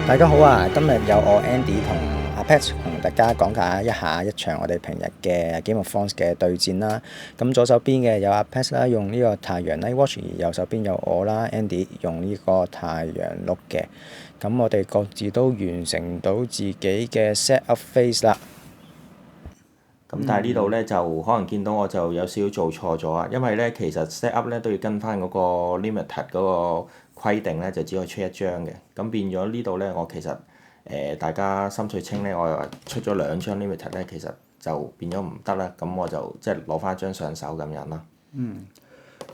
大家好啊！今日有我 Andy 同阿 Pat 同大家講解一下一場我哋平日嘅 Game of Thrones 嘅對戰啦。咁左手邊嘅有阿 Pat 啦，用呢個太陽 Night Watch；而右手邊有我啦 ，Andy 用呢個太陽碌嘅。咁我哋各自都完成到自己嘅 set up phase 啦。咁但係呢度咧就可能見到我就有少少做錯咗啊，因為咧其實 set up 咧都要跟翻嗰個 limited 嗰個規定咧，就只可以出一張嘅。咁變咗呢度咧，我其實大家心水清咧，我又出咗兩張 limited 咧，其實就變咗唔得啦。咁我就即係攞翻一張上手咁樣啦。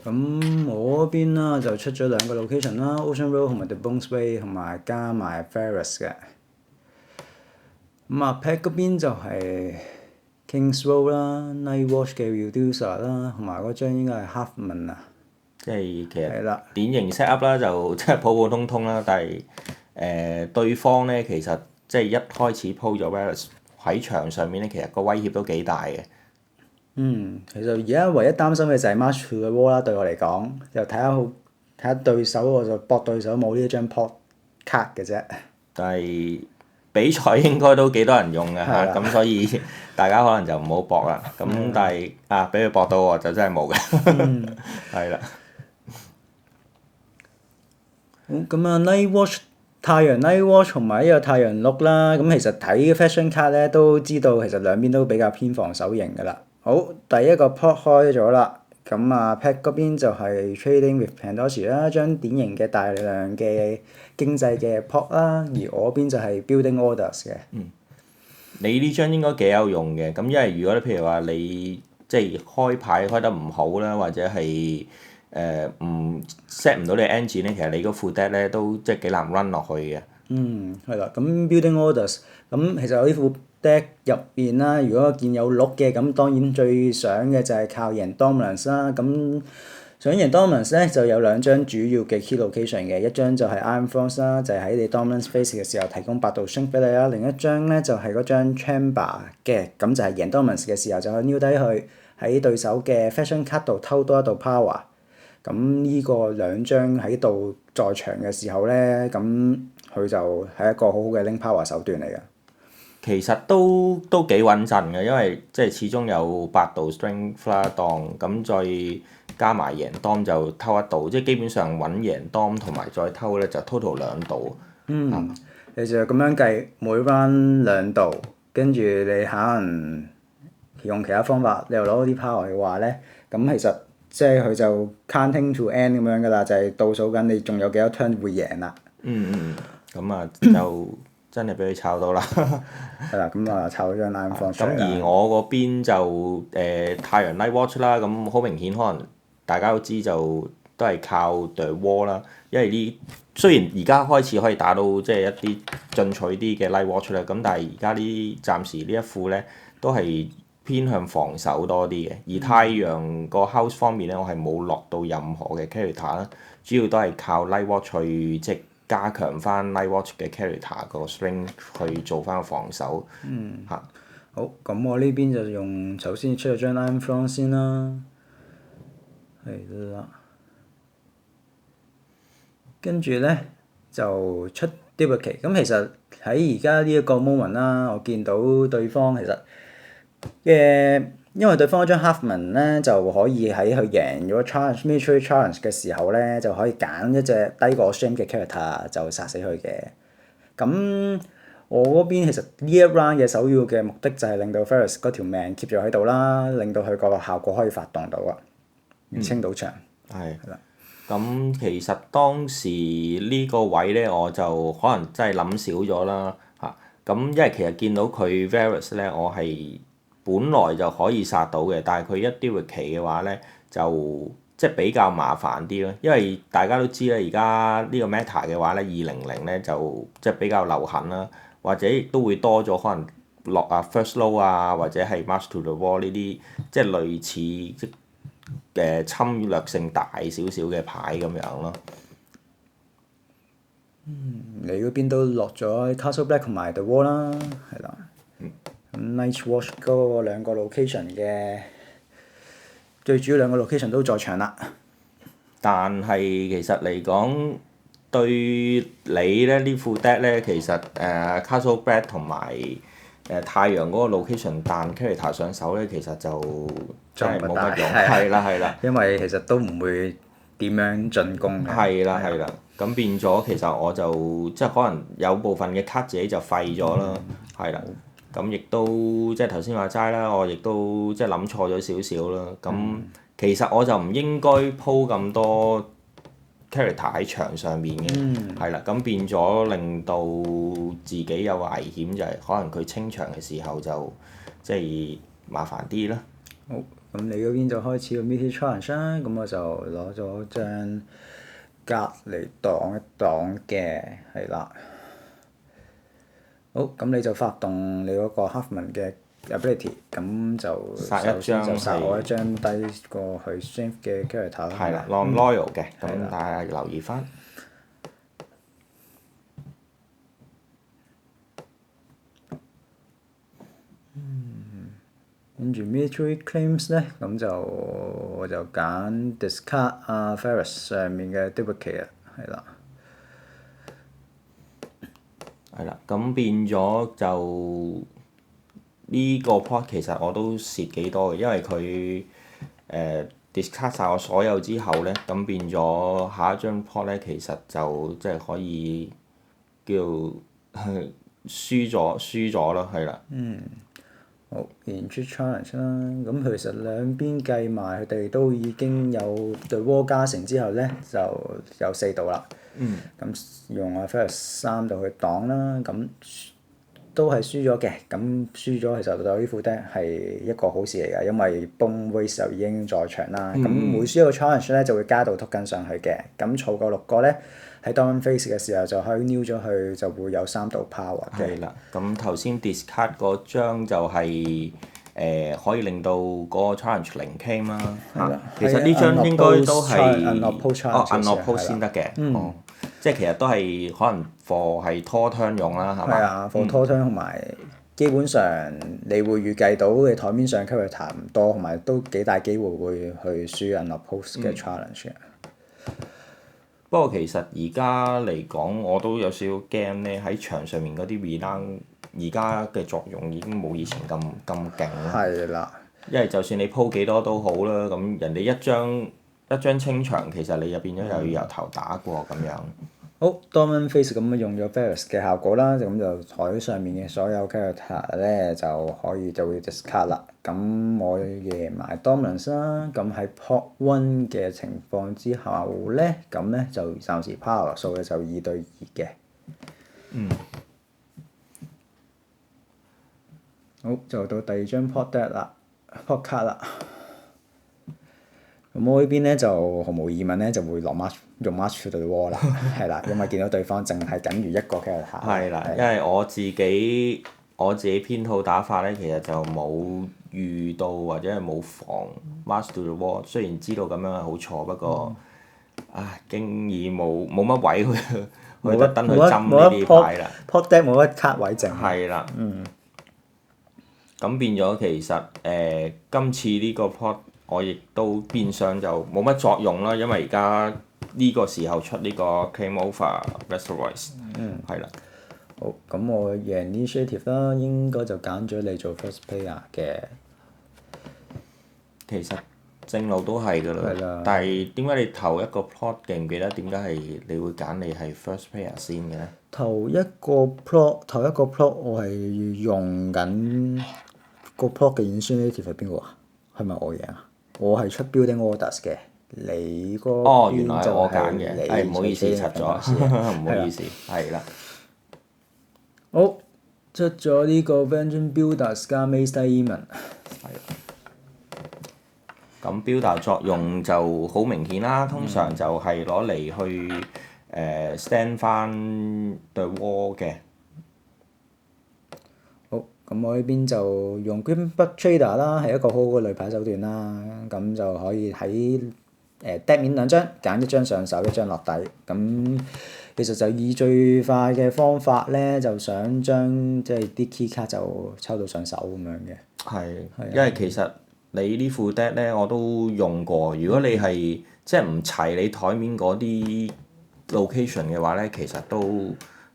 咁我嗰邊啦就出咗兩個 location 啦，Ocean Road 同埋 The Bones Way，同埋加埋 Ferris 嘅。咁阿 Pat 嗰邊就係 Kings Road 啦，Night Watch 嘅 Reducer 啦，同埋嗰張應該係 Halfman 啊。即係其實係啦。典型 set up 啦，就即係普普通通啦。但係對方咧其實即係一開始鋪咗 Varys 喺場上面咧，其實個威脅都幾大嘅。其實而家唯一擔心嘅就係 March to the Wall 啦，對我嚟講，就睇下對手，我就搏對手冇呢一張 pot 卡嘅啫。但係比賽應該都幾多人用嘅嚇，咁所以大家可能就唔好搏啦。咁但係俾佢搏到我就真係冇嘅，係啦。咁啊，Night Watch 太陽 Night Watch 同埋呢個太陽碌啦，咁其實睇 fashion 卡咧都知道，其實兩邊都比較偏防守型㗎啦。好，第一個 pot 開咗啦，咁啊 Pat 嗰邊就係 Trading with Pandoshi 啦，張典型嘅大量嘅經濟嘅 pot 啦，而我邊就係 Building Orders 嘅。你呢張應該幾有用嘅，咁因為如果你譬如話你即係開牌開得唔好啦，或者係唔 set 唔到你 engine 咧，其實你嗰副 deck 咧都即係幾難 run 落去嘅。係啦，咁 Building Orders，咁其實我呢副 deck 入邊啦，如果見有鹿嘅，咁當然最想嘅就係靠贏 Dominance 啦。咁想贏 Dominance 咧，就有兩張主要嘅 key location 嘅，一張就係 Ironforge 啦，就係喺你 Dominance phase 嘅時候提供8度 shrink 俾你啦。另一張咧就係嗰張 Chamber 嘅，咁就係贏 Dominance 嘅時候就可以瞄低去喺對手嘅 Fashion card 度偷多一度 power。咁呢個兩張喺度在場嘅時候咧，咁佢就係一個好好嘅 link power 手段嚟嘅。其實都幾穩陣嘅，因為即係始終有8度 strength 啦當，咁再加埋贏 dom 就偷一度，即係基本上揾贏 dom 同埋再偷咧就 total 2度。你就咁樣計，每 round 2度，跟住你可能用其他方法，你又攞啲 power 嘅話咧，咁其實即係佢就 counting to end 咁樣噶啦，就係倒數緊你仲有幾多 turn 會贏啦。咁啊就真係俾佢炒到啦。係啦，咁啊炒咗張 line 放出咁嚟啦。而我嗰邊就太陽 Night Watch 啦，咁好明顯可能大家都知就都係靠 The Wall 啦，因為呢雖然而家開始可以打到即係一啲進取啲嘅 Night Watch 啦，咁但係而家呢暫時呢一副咧都係偏向防守多啲嘅，而太陽個 house 方面咧，我係冇落到任何嘅 character 啦，主要都係靠 Night Watch 去即係加強翻 Night Watch 嘅 character 個 string 去做翻個防守。好，咁我呢邊就用首先出咗張 line front 先啦。係啦。跟住咧就出 duplicate，咁其實喺而家呢一個 moment 啦，我見到對方其實因為對方嗰張 Halfman 咧就可以喺佢贏咗 military challenge 嘅時候咧，就可以揀一隻低過 stream 嘅 character 就殺死佢嘅。咁我嗰邊其實呢一 round 嘅首要嘅目的就係令到 Ferris 嗰條命 keep 住喺度啦，令到佢個效果可以發動到啊，清到場。係啦。咁其實當時呢個位咧，我就可能真係諗少咗啦嚇。咁因為其實見到佢 Varys 咧，我係本來就可以殺到嘅，但係佢一 duplicate 嘅話咧，就即係比較麻煩啲咯。因為大家都知啦，而家呢個 meta 嘅話咧，200咧就即係比較流行啦，或者亦都會多咗可能落first low 啊，或者係 march to the wall 呢啲即係類似即侵略性大少少嘅牌咁樣咯。你嗰邊都落咗 Castle Black 同埋 The Wall 啦，係啦。咁 Night Watch 嗰個兩個 location 嘅最主要兩個 location 都在場啦。但係其實嚟講，對你咧呢副 deck 咧，其實Castle Black 同埋太陽嗰個 location 彈 character 上手咧，其實就真係冇乜用。係啦係啦。因為其實都唔會點樣進攻嘅。係啦係啦，咁變咗其實我就即係可能有部分嘅卡自己就廢咗啦，係啦。咁亦都即係頭先話齋啦，我亦都即係諗錯咗少少啦。咁其實我就唔應該鋪咁多 character 喺牆上面嘅，係啦。咁變咗令到自己有危險，就係可能佢清場嘅時候就即係麻煩啲啦。好，咁你嗰邊就開始個 Meteor Challenge 啦，咁我就攞咗張格嚟擋一擋嘅，係啦。好，咁你就發動你嗰個 Huffman 嘅 ability，咁就殺一張就殺我一張低過去 strength 嘅 character 啦。係啦，non-loyal 嘅，咁大家留意翻。跟住 Military Claims 咧，咁就我就揀 discard 啊 Ferrous 上面嘅 Duplicate 係啦。係啦，咁變咗就呢個 plot 其實我都蝕幾多嘅，因為佢discard 晒我所有之後咧，咁變咗下一張 plot 咧，其實就即係可以叫輸咗咯，係啦。好 Entry Challenge 啦，咁其實兩邊計埋佢哋都已經有對 War 加成之後咧，就有4度啦。咁用阿 Ferrous 3度去擋啦，咁都係輸咗嘅。咁輸咗其實對呢副 deck 係一個好事嚟㗎，因為 Bone Waste 就已經在場啦。咁每輸一個 challenge 咧就會加到 token 上去嘅。咁儲夠6個咧，喺 Dominant Phase 嘅時候就可以 new 咗佢，就會有3度 power 嘅。係啦，咁頭先 discard 嗰張就係可以令到嗰個 challenge 零 claim 啦。其實呢張應該都係unlock 先得嘅。即係其實都係可能 for 係拖 turn 用啦，係嘛？係啊，for 拖 turn 同埋基本上你會預計到你台面上 character 唔多，同埋都幾大機會會去輸 unlock post 嘅 challenge 嘅。不過其實而家嚟講，我都有少少驚咧，喺場上面嗰啲 renown 而家嘅作用已經冇以前咁勁啦。係啦。因為就算你鋪幾多都好啦，咁人哋一張清場，其實你又變咗又要由頭打過咁樣。好 Dominant Phase 咁用咗 Ferrous 嘅效果啦，咁就台上面嘅所有 character 咧就會 discard 啦。咁我贏埋 Dominance 啦，咁喺 Pot 1嘅情況之後咧，咁咧就暫時 power 數嘅就2對2嘅。好，就到第二張 Pot deck 啦 ，Pot card 啦。咁我呢邊咧就毫無疑問咧就會落 用 March to the Wall 啦，係啦，因為見到對方淨係僅餘一個 character。係啦，因為我自己編套打法咧，其實就冇遇到或者係冇防 March to the Wall，雖然知道咁樣係好錯，不過經已冇乜位去特登去針呢啲牌啦。Pot deck 冇乜卡位剩。係啦。咁變咗其實今次呢個 pot 我亦都變相就冇乜作用啦，因為而家呢個時候出呢個 Claim Over Restoration，係啦。好，咁我贏 Initiative 啦，應該就揀咗你做 First Player 嘅。其實正路都係㗎啦，但係點解你頭一個 plot 記唔記得點解係你會揀你係 First Player 先嘅咧？頭一個 plot 我係用緊個 plot 嘅 Initiative 係邊個啊？係咪我贏啊？我係出 Building Orders 嘅，你嗰邊就係你。唔好意思，柒咗，唔好意思，係啦。好，出咗呢個 Vengeance Builders 加 Maze Demon。咁 builder 作用就好明顯啦，通常就係攞嚟去stand 翻 the wall 嘅。好，咁我呢邊就用 Greenbug Trader 啦，係一個好好嘅類牌手段啦。咁就可以喺deck 面2張揀一張上手，一張落底。咁其實就以最快嘅方法咧，就想將即係啲 key 卡就抽到上手咁樣嘅。係，因為其實你呢副 deck 咧我都用過，如果你係即係唔齊你台面嗰啲 location 嘅話咧，其實都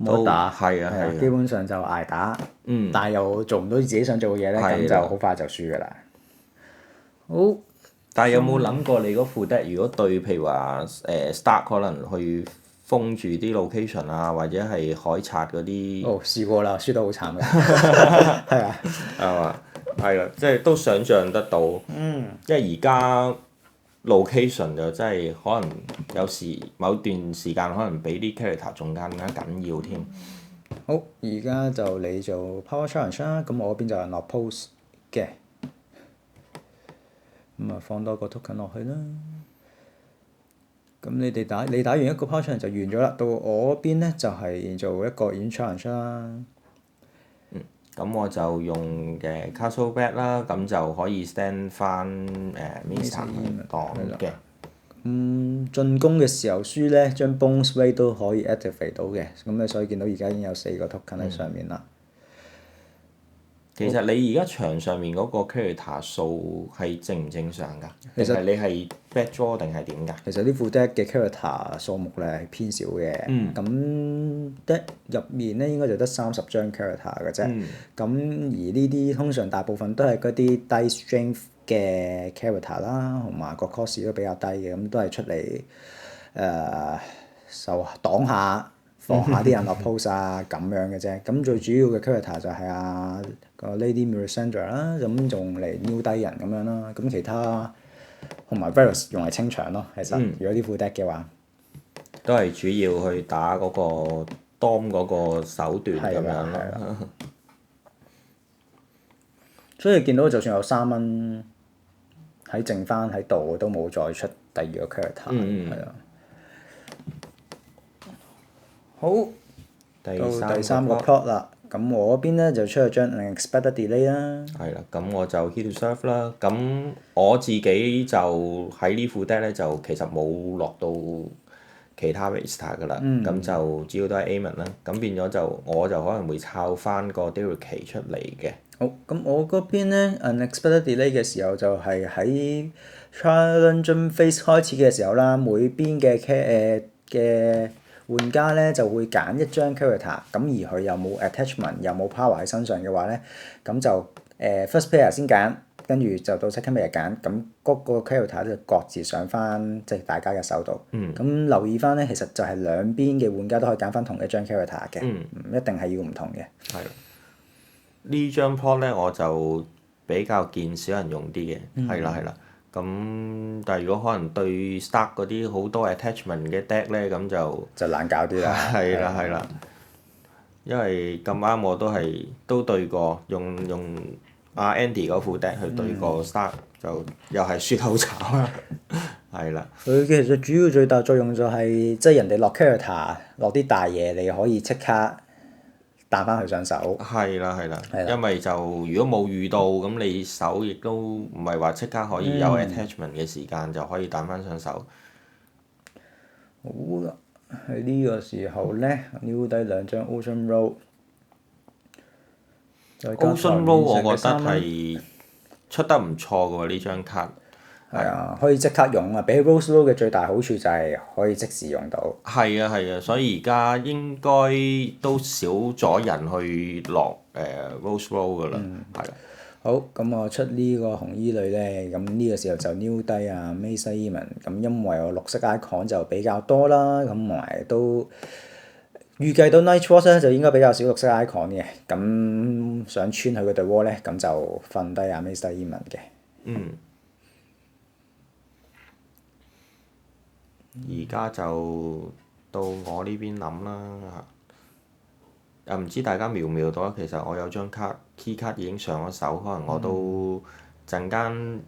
冇得打，係啊係啊，基本上就捱打，嗯但係又做唔到自己想做嘅嘢咧，咁係啦就好快就輸㗎啦。好，但係有冇諗過你嗰副 deck 如果對譬如話start 可能去封住啲 location 啊，或者係海賊嗰啲哦試過啦，輸得好慘嘅，係啊，係嘛？係啦，即係都想像得到。因為而家 location 就真係可能有時某段時間可能比啲 character 仲更加緊要添。好，而家就你做 power challenge 啦，咁我嗰邊就係落 pose 嘅，咁啊放多個 token 落去啦。咁你打完一個 power challenge 就完咗啦，到我嗰邊咧就係做一個 in challenge 啦。咁我就用嘅 castle back 啦，咁就可以 stand 翻Mr. 檔嘅。進攻嘅時候輸咧，將 Bones Ray 都可以 activate 到嘅，咁你所以見到而家已經有4個 token 喺上面啦。其實你而家場上面嗰個 character 數係正唔正常㗎？其實定係你係 back draw 定係點㗎？其實呢副 deck 嘅 character 數目咧係偏少嘅，咁 deck 入面咧應該就得30張 character 嘅啫。咁、而呢啲通常大部分都係嗰啲低 strength 嘅 character 啦，同埋個 cost 都比較低嘅，咁都係出嚟受擋下。放下啲人落 pose 啊咁樣嘅啫，咁最主要嘅 character 就係個 Lady Melisandre 啦，咁用嚟撩低人咁樣啦，咁其他同埋 Varus 用嚟清場咯，其實如果呢副 deck 嘅話，都係主要去打嗰個 Dom 嗰個手段咁樣咯。所以見到就算有3蚊喺剩翻喺度，都冇再出第二個 character，係啊。好，到第3個 plot 啦，咁我嗰邊咧就出咗張 Unexpected Delay 啦。係啦，咁我就 hit to serve 啦。咁我自己就喺呢副 deck 咧，就其實冇落到其他 Vista 㗎啦。咁就主要都係 Aemon 啦。咁變咗我就可能會抄翻個 Derek 出嚟嘅。好，咁我嗰邊咧 Unexpected Delay 嘅時候就係喺 Challenge Phase 開始嘅時候啦，每邊嘅玩家咧就會揀一張 character，咁而佢又冇 attachment 又冇 power 喺身上嘅話咧，咁就first player 先揀，跟住就到 second player 揀，咁嗰個 character 就各自上翻即係大家嘅手度。咁留意翻咧，其實就係兩邊嘅玩家都可以揀翻同一張 character 嘅，唔一定係要唔同嘅。係。呢張 plot 咧我就比較見少人用啲嘅，係啦係啦。咁但係如果可能對 Stark 嗰啲好多 attachment 嘅 deck 咧，咁就難搞啲啦。係啦係啦，因為咁啱我都對過用阿 Andy 嗰副 deck 去對過 Stark，就又係輸得好慘啦，係啦。佢其實主要最大作用就係即係人哋落 character 落啲大嘢，你可以即刻彈翻佢上手。係啦係啦，因為就如果冇遇到咁，你手亦都唔係話即刻可以有 attachment 嘅時間就可以彈翻上手。好啦，喺呢個時候咧，撩低2張 Ocean Road。Ocean Road 我覺得係出得唔錯嘅喎，呢張卡。係啊，可以即刻用啊！比起 Rose Road 嘅最大好處就係可以即時用到。係啊係啊，所以而家應該都少咗人去落Rose Road 㗎啦，係啊。好，咁我出呢個紅衣女咧，咁呢個時候就撩低啊 Maester Aemon，咁因為我綠色 icon 就比較多啦，咁同埋都預計到 Nightwatch 咧就應該比較少綠色 icon 嘅，咁想穿佢嗰對窩咧，咁就瞓低啊 Maester Aemon 嘅。而家就到我呢邊諗啦，又唔知大家瞄唔瞄到啊？其實我有張key 卡已經上咗手，可能我都陣間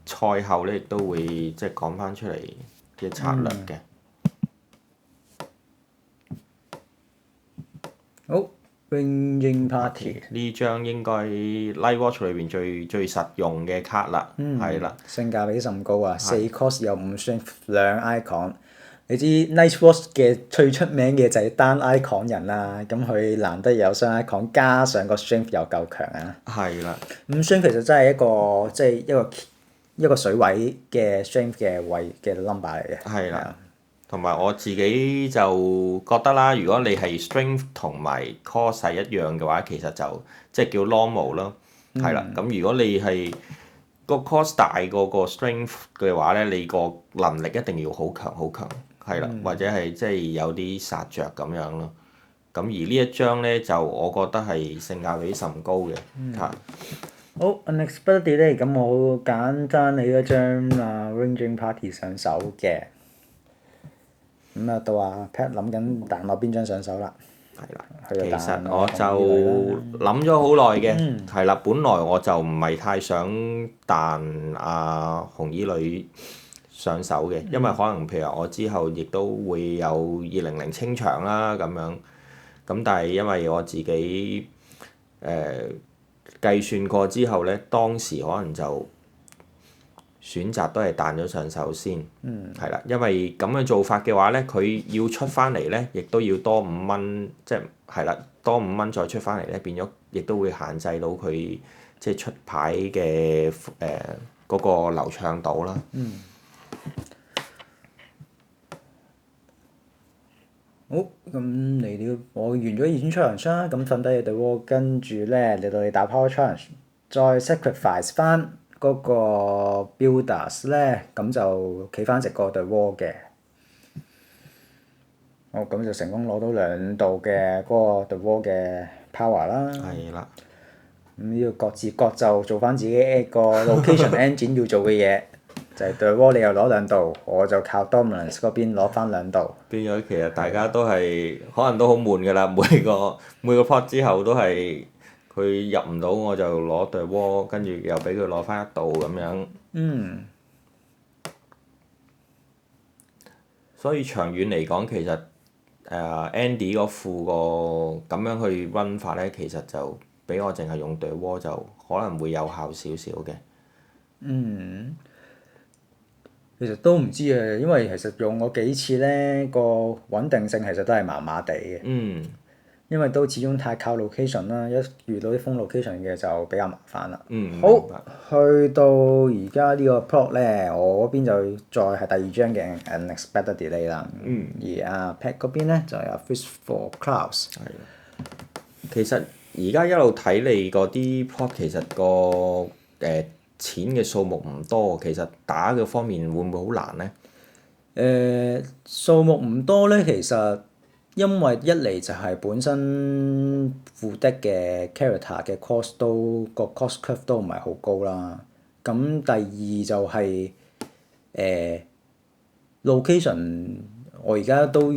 賽後咧亦都會即係講翻出嚟嘅策略嘅。好 Raging Party 呢張應該 Nightwatch 裏邊最實用嘅卡啦，係啦。性價比甚高啊！4 cost 有5 strength 2 icon。你知 Nightwatch 嘅最出名嘅就係單 icon 人啦，咁佢難得有雙 icon，加上個 strength 又夠強啊！係啦。 5 strength 其實真係即係一個水位嘅 strength 嘅位嘅 number 嚟嘅。係啦。同埋我自己就覺得啦，如果你係 strength 同埋 cost 係一樣嘅話，其實就即係叫 normal 咯，係啦。咁如果你係個 cost 大過個 strength 嘅話咧，你個能力一定要好強好強，係啦，或者係即係有啲殺着咁樣咯。咁而呢一張咧就我覺得係性價比甚高嘅嚇。好 unexpected delay，咁我簡單起一張Ranging Party 上手嘅。咁到阿 Pat 諗緊彈落邊張上手啦。係啦，佢就其實彈我就紅諗咗好耐嘅，係啦，本來我就唔係太想彈紅衣女上手嘅，因為可能譬如我之後亦都會有200清場啦咁樣，咁但係因為我自己計算過之後咧，當時可能就選擇都係彈咗上手先，係啦，因為咁嘅做法嘅話咧，佢要出翻嚟咧，亦都要多5蚊，即係啦，多5蚊再出翻嚟咧，變咗亦都會限制到佢即係出牌嘅嗰個流暢度啦。好，咁嚟到我完咗二圈 challenge 啦，咁瞓低你對窩，跟住咧嚟到你打 power challenge，再 sacrifice 翻嗰個 builders 咧，咁就企翻直個對窩嘅。好，咁就成功攞到2度嘅嗰個對窩嘅 power 啦。係啦。咁呢個各自各就做翻自己一個 location engine 要做嘅嘢，就係對窩你又攞2度，我就靠 dominance 嗰邊攞翻2度。變咗其實大家都係可能都好悶㗎啦，每個 pot 之後都係佢入唔到我就攞對窩，跟住又俾佢攞翻1度咁樣。所以長遠嚟講，其實Andy 嗰副個咁樣去 run 法咧，其實就比我淨係用對窩就可能會有效少少嘅。其實都唔知啊，因為其實用過幾次咧，個穩定性其實都係麻麻地嘅。因為都始終太靠 location 啦，一遇到啲封 location 嘅就比較麻煩啦。好，去到而家呢個 plot 咧，我嗰邊就再係第2張嘅 unexpected delay 啦。而阿 Pat 嗰邊咧就有 Fish for Clouds。係啦。其實而家一路睇你嗰啲 plot，其實個錢嘅數目唔多，其實打嘅方面會唔會好難咧？數目唔多咧，其實因為一嚟就係本身副 deck 嘅 character 嘅 cost 都個 cost curve 都唔係好高啦。咁第二就係location，我而家都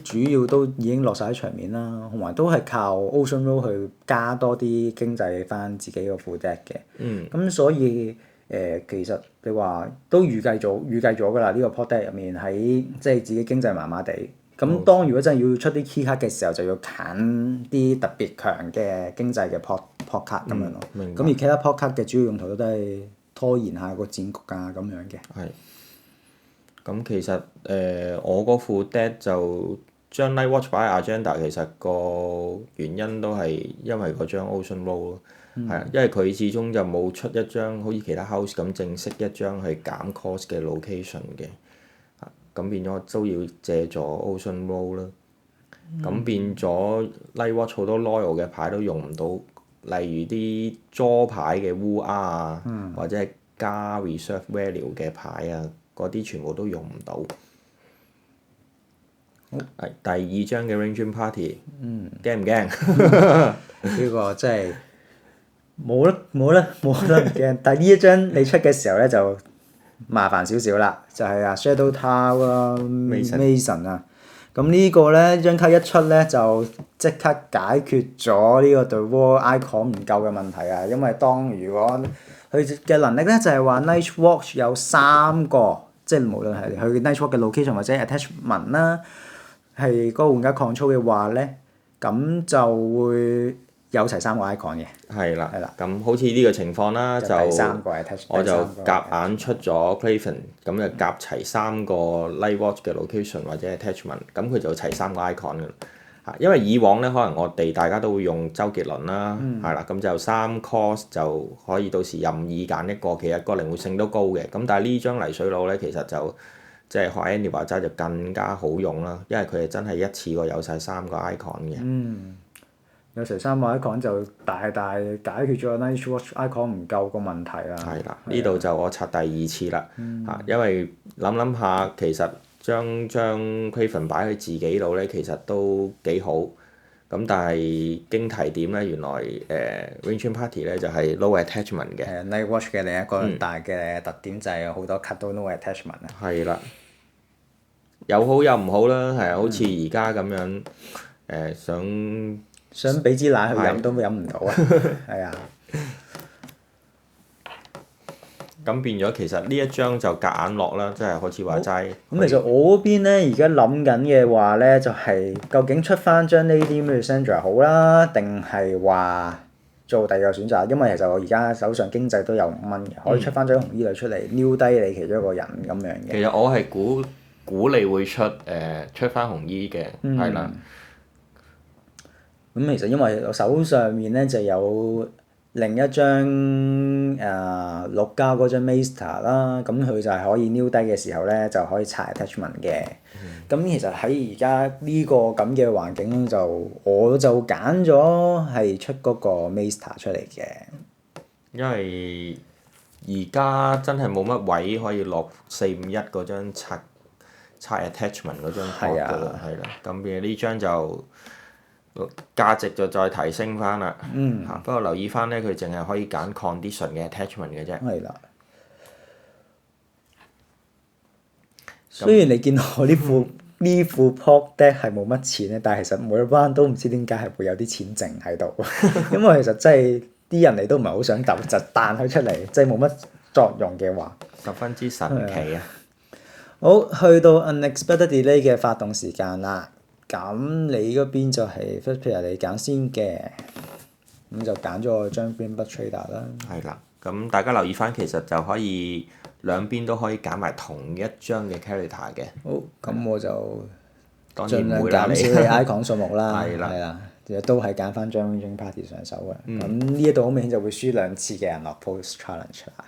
主要都已經落晒喺場面啦，同埋都係靠 Ocean Road 去加多啲經濟翻自己個副 deck 嘅。咁所以其實你話都預計咗㗎啦，呢個 pot deck 入面喺即係自己經濟麻麻地。咁當如果真係要出啲 key card 嘅時候，就要揀啲特別強嘅經濟嘅 pot card 咁樣咯。咁而其他 pot card 嘅主要用途都係拖延下個戰局啊咁樣嘅。係。咁其實我嗰副 deck 就將 Night Watch 擺喺 agenda，其實個原因都係因為嗰張 Ocean Road 咯。係啊，因為佢始終就冇出一張好似其他 house 咁正式一張去減 cost 嘅 location 嘅。咁變咗都要借助 Ocean Road 啦。咁變咗 Night Watch 好多 loyal 嘅牌都用唔到，例如啲 draw 牌嘅烏鴉啊，或者係加 reserve value 嘅牌啊，嗰啲全部都用唔到。係第2張嘅 Ranging Party，驚唔驚？呢個真係冇得唔驚，但係呢一張你出嘅時候咧就麻煩少少啦，就係Shadow Tower Mason 啊。咁呢個咧張卡一出咧就即刻解決咗呢個對 Wall Icon 唔夠嘅問題啊！因為如果佢嘅能力咧就係話 Night Watch 有3個，即係無論係佢 Night Watch 嘅 location 或者 attachment 啦，係嗰個玩家 control 嘅話咧，咁就會有齊3個 icon 嘅。係啦。咁好似呢個情況啦，就我就夾硬出咗 Craven，咁就夾齊3個 Night Watch 嘅 location 或者 attachment，咁佢就齊3個 icon 㗎啦。因為以往咧，可能我哋大家都會用周杰倫啦，係啦，咁就3 cost 就可以到時任意揀一個，其實個靈活性都高嘅。咁但係呢張泥水佬咧，其實就即係學 Andy 話齋就更加好用啦，因為佢係真係一次過有晒3個 icon 嘅。有時3個 icon 就大大解決咗 Night Watch icon 唔夠個問題啦。係啦，呢度就我刷第2次啦，因為諗下其實將 Craven 擺喺自己度咧，其實都幾好。咁但係經提點咧，原來Wing Chun Party 咧就係 no attachment 嘅。係啊，Night Watch 嘅另一個大嘅特點就係有好多 cut 到 no attachment 啊。係啦，有好有唔好啦，係啊，好似而家咁樣想俾支奶去飲都飲唔到啊！係啊。咁變咗其實呢一張就夾硬落啦，即係好似話齋。咁其實我嗰邊咧，而家諗緊嘅話咧，就係究竟出翻張 Lady Melisandre 好啦，定係話做第二個選擇？因為其實我而家手上經濟都有5蚊嘅，可以出翻張紅衣女出嚟，撩低你其中一個人咁樣嘅。其實我係估你會出翻紅衣嘅，係啦。咁其實因為我手上面咧就有另一張綠膠嗰張 Maester 啦，咁佢就係可以撩低嘅時候咧就可以拆 attachment 嘅。咁其實喺而家呢個咁嘅環境我就揀咗係出嗰個 Maester 出嚟嘅。因為而家真係冇乜位可以落451嗰張拆 attachment 嗰張殼㗎啦，係啦。咁變咗呢張就價值就再提升翻啦。不過留意翻咧，佢淨係可以揀 condition 嘅 attachment 嘅啫。係啦。雖然你見到我呢副 pop deck 係冇乜錢咧，但係其實每一班都唔知點解係會有啲錢剩喺度，因為其實真係啲人嚟都唔係好想揼，就彈佢出嚟，即係冇乜作用嘅話。十分之神奇啊！好，去到 unexpected delay 嘅發動時間啦。咁你嗰邊就係 first player 你揀先嘅，咁就揀咗我張 Greenback Trader 啦。係啦，咁大家留意翻，其實就可以兩邊都可以揀埋同一張嘅 character 嘅。好，咁我就當盡量然唔會啦，減少你 icon 數目啦。係啦係啦，都係揀翻張 Wing Party 上手嘅。咁呢一度好明顯就會輸2次嘅人落 Post Challenge 啦。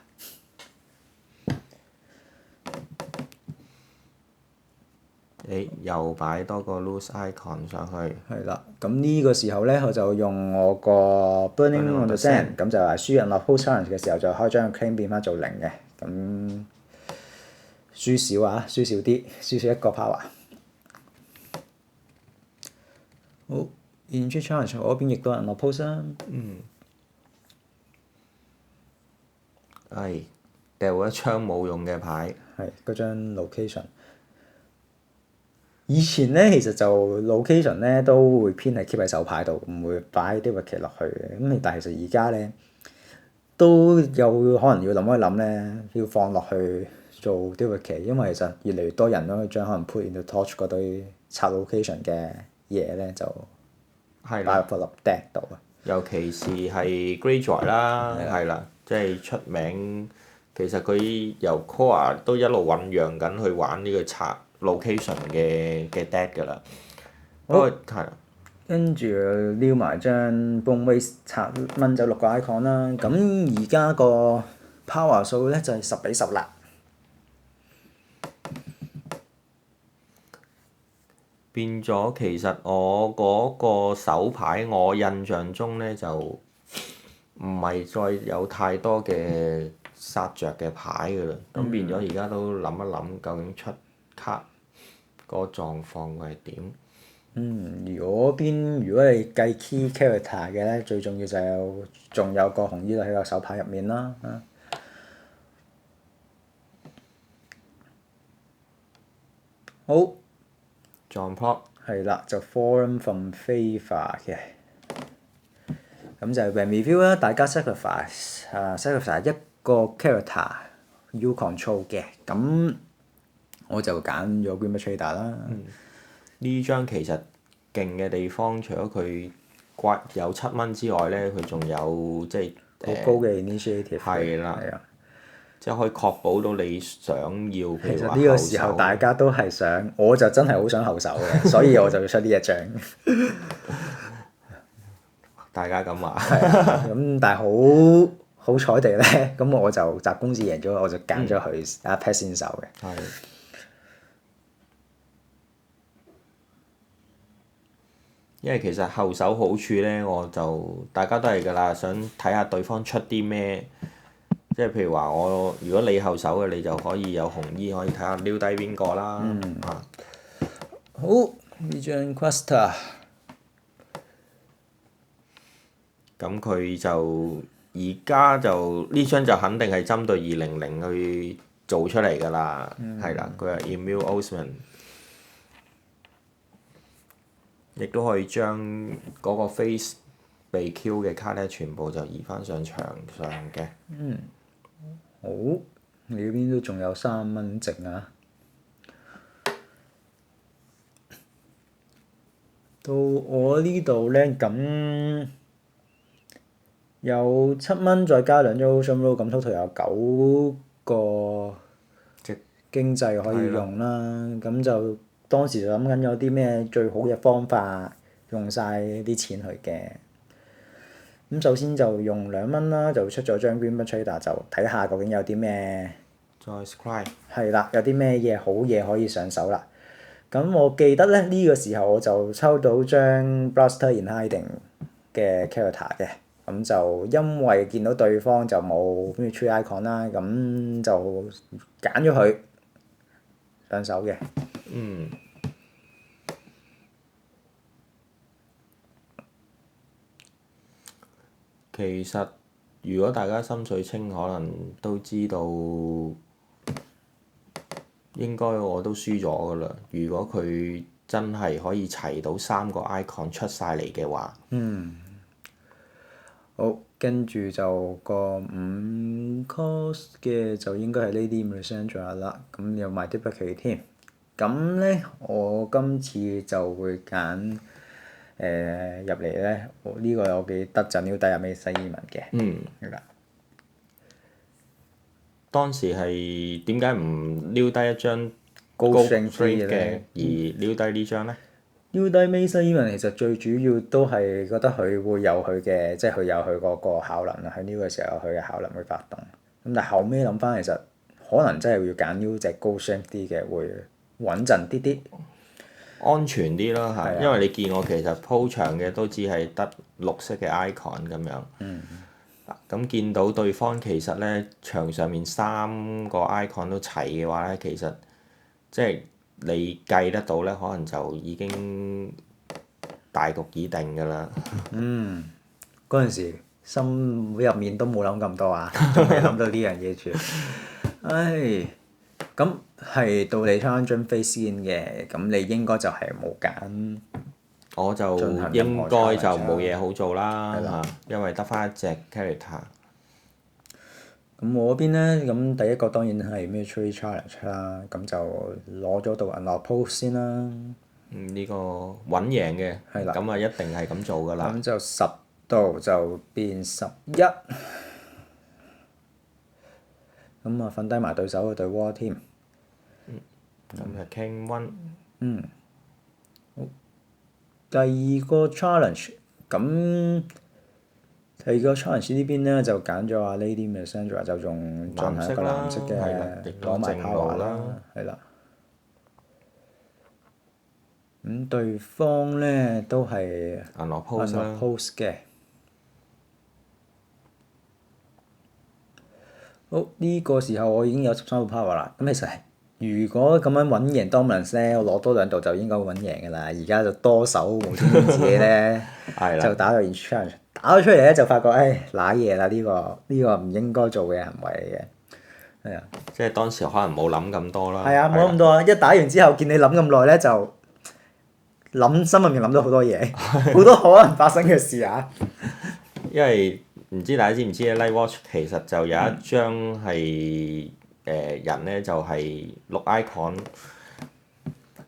又擺多個 loose icon 上去。係啦，咁呢個時候咧，我就用我個 Burning on the Sand，咁就係輸人落 Post Challenge 嘅時候，就可以將個 claim 變翻做0嘅。咁輸少啊，輸少啲，輸少1個 power。好 Entry Challenge 我嗰邊亦都有人落 Post 啦。掉一張冇用嘅牌。係嗰張 Location。以前咧，其實就 location 咧都會偏係 keep 喺手牌度，唔會擺啲 Duplicate 落去嘅。咁但係其實而家咧都有可能要諗一諗咧，要放落去做 Duplicate，因為其實越嚟越多人都將可能 put into torch 嗰堆拆 location 嘅嘢咧就擺入個粒 deck 度啊。尤其是係 Greyjoy 啦，係啦，即係出名。其實佢由 Core 都一路醖釀緊去玩呢個拆location 嘅 deck 㗎啦。好，係。跟住撩埋張 Bone Waste 拆掹走6個 icon 啦。咁而家個 power 數咧就係10-10啦。變咗其實我嗰個手牌，我印象中咧就唔係再有太多嘅殺着嘅牌㗎啦。咁變咗而家都諗一諗，究竟出卡嗰個狀況會係點？如果你計 key character 嘅咧，最重要就係仲有個紅衣女喺個手牌入面啦。好。撞 pop。係啦，就 Forum from Favor 嘅。咁就係 when review 啦，大家 sacrifice 一個 character you control 嘅，咁我就揀咗 Greenback Trader 啦。呢張其實勁嘅地方，除咗佢貴有7蚊之外咧，佢仲有即係好高嘅 initiative。係啦。即係可以確保到你想要嘅話。其實呢個時候大家都係想，我就真係好想後手嘅，所以我就要出呢一張。大家咁話。咁但係好彩地咧，咁我就集公子贏咗，我就揀咗佢pass 先手嘅。因為其實後手好處咧，我就大家都係㗎啦，想睇下對方出啲咩，即係譬如話如果你後手嘅，你就可以有紅衣可以睇下撩低邊個啦。好，呢張 Questa。咁佢就而家就呢張就肯定係針對200去做出嚟㗎啦，係啦，佢係 Emil Osman，亦都可以將嗰個 face 被 Q 嘅卡咧，全部就移翻上牆上嘅。好，你嗰邊都仲有3蚊剩啊！到我呢度咧，咁有7蚊，再加2張 Ocean Road，咁 total 有9個經濟可以用啦。咁就當時就諗緊有啲咩最好嘅方法用晒啲錢去嘅。咁首先就用2蚊啦，就出咗張 Greenback Trader， 就睇下究竟有啲咩。再 Scribe。係啦，有啲咩嘢好嘢可以上手啦。咁我記得咧，呢個時候我就抽到張 Blaster in Hiding 嘅 character 嘅，咁就因為見到對方就冇 Military Icon 啦，咁就揀咗佢上手嘅。其實如果大家心水清，可能都知道應該我都輸咗㗎啦。如果佢真係可以齊到3個 icon 出晒嚟嘅話，好，跟住就個5 cost 嘅就應該係 Lady Melisandre 啦，咁有埋啲北奇添。咁咧，我今次就會揀入嚟咧，呢個我記得就撩低入尾西爾文嘅。係啦。當時係點解唔撩低一張高 strength 嘅，嘅而撩低呢張咧？撩低尾西爾文其實最主要都係覺得佢會有佢嘅，即係佢有佢嗰個效能啊，喺呢個時候有佢嘅效能去發動。咁但係後尾諗翻，其實可能真係要揀撩隻高 strength 啲嘅會穩陣啲啲，安全啲咯嚇，係啊因為你見我其實鋪場嘅都只係得綠色嘅 icon 咁樣。咁見到對方其實咧場上面3個 icon 都齊嘅話咧，其實即係你計得到咧，可能就已經大局已定㗎啦。嗰陣時心入面都冇諗咁多啊，仲未諗到呢樣嘢住。唉，咁係到你 challenge phase 先嘅，咁你應該就係冇揀。我就進行任何應該就 challenge 冇嘢好做啦係啦嚇，因為得翻一隻 character。咁我嗰邊咧，咁第一個當然係 Military Challenge 啦，咁就攞咗到 Unlock Post 先啦。呢個穩贏嘅，係啦咁啊一定係咁做㗎啦。咁就10度就變11，咁啊瞓低埋對手嗰對 War 添。咁係 King One。第二個 challenge，咁第二個 challenge 呢邊咧就揀咗阿 Lady Melisandre， 就仲進行一個藍色係啦嘅亦都攞埋正 power 路啦啦，係啦。咁對方咧都係 Unlock Post 啦 post 嘅。好，呢個時候我已經有13個 power 啦。咁其實如果咁樣穩贏 Dominance 咧，我攞多2度就應該穩贏㗎啦。而家就多手無端端自己咧係啦就打到 challenge，打咗出嚟咧就發覺揦嘢啦！呢個唔應該做嘅行為嚟嘅，係啊。即係當時可能冇諗咁多啦。係啊，冇諗咁多啊！一打完之後見你諗咁耐咧，就心入面諗到好多嘢，好多可能發生嘅事啊！因為唔知大家知唔知咧？Night Watch 其實就有一張係人咧，就係綠 icon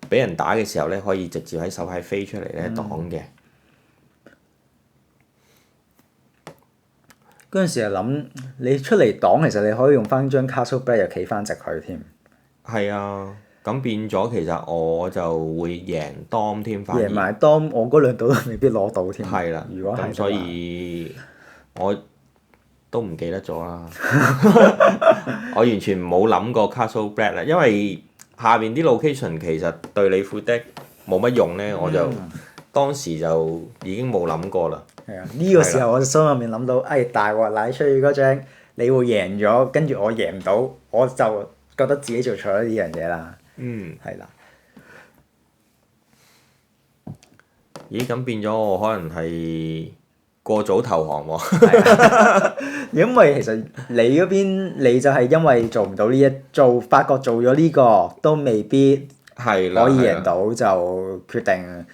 俾人打嘅時候咧，可以直接喺手牌飛出嚟咧擋嘅。嗰陣時係諗你出嚟擋，其實你可以用翻張 Castle Black 又企翻直佢添。係啊，咁變咗其實我就會贏 Dom 添，反而贏埋當我嗰2度都未必攞到添。係啦。如果係咁所以我都唔記得咗啦。我完全冇諗過 Castle Black 啦，因為下邊啲 location 其實對你副 deck 冇乜用咧，我就當時就已經冇諗過啦。係啊，呢個時候我心入面諗到，大鑊賴出去嗰張，你會贏咗，跟住我贏唔到，我就覺得自己做錯咗呢樣嘢啦。係啦。咦？咁變咗我可能係過早投降喎。因為其實你嗰邊你就係因為做唔到發覺做咗呢個都未必可以贏到，就決定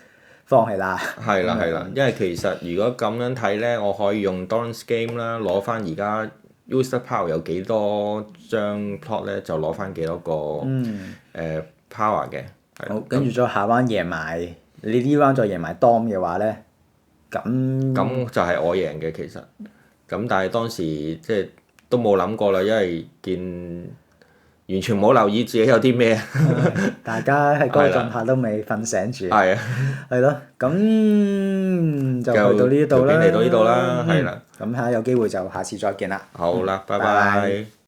放棄啦。係啦，因為其實如果咁樣睇咧，我可以用 Doran's Game 啦，攞翻而家 User Power 有幾多張 plot 咧，就攞翻幾多個power 嘅。好，跟住再下彎贏埋，你呢彎再贏埋 Dom 嘅話咧，咁就係我贏嘅其實。咁但係當時即係都冇諗過啦，因為完全冇留意自己有啲咩。大家喺嗰個狀態都未瞓醒住。係啊。係咯，咁就去到呢度啦。嚟到呢度啦，係啦。咁睇下有機會就下次再見啦。好啦，拜拜拜。拜。